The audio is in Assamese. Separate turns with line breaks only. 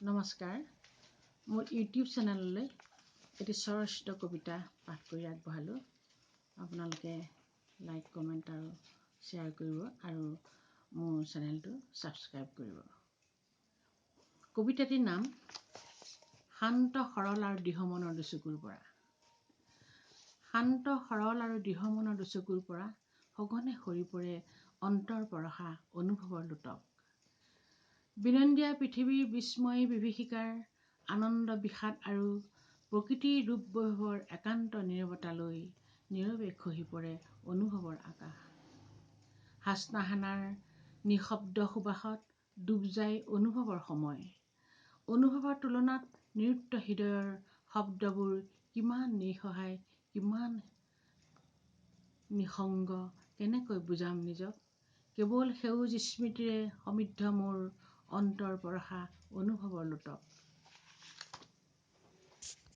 নমস্কাৰ, মোৰ ইউটিউব চেনেললৈ এটি স্বৰচিত কবিতা পাঠ কৰি আগবঢ়ালোঁ। আপোনালোকে লাইক, কমেণ্ট আৰু শ্বেয়াৰ কৰিব আৰু মোৰ চেনেলটো ছাবস্ক্ৰাইব কৰিব। কবিতাটিৰ নাম শান্ত সৰল আৰু দৃঢ় মনৰ দুচকুৰ পৰা। শান্ত সৰল আৰু দৃঢ় মনৰ দুচকুৰ পৰা সঘনে সৰি পৰে অন্তৰ পৰশা অনুভৱৰ লোটক। বিনন্দীয়া পৃথিৱীৰ বিস্ময় বিভীষিকাৰ আনন্দ বিষাদ আৰু প্ৰকৃতিৰ ৰূপ বৈভৱৰ একান্ত নীৰৱতালৈ নীৰৱে খহি পৰে অনুভৱৰ আকাশ। হাচনাহানাৰ নিঃশব্দ সুবাসত ডুব যায় অনুভৱৰ সময়। অনুভৱৰ তুলনাত নিৰুক্ত হৃদয়ৰ শব্দবোৰ কিমান নিঃসহায়, কিমান নিঃসংগ, কেনেকৈ বুজাম নিজক। কেৱল সেউজ স্মৃতিৰে সমৃদ্ধ মোৰ অন্তৰ পৰশা অনুভৱৰ লোটক।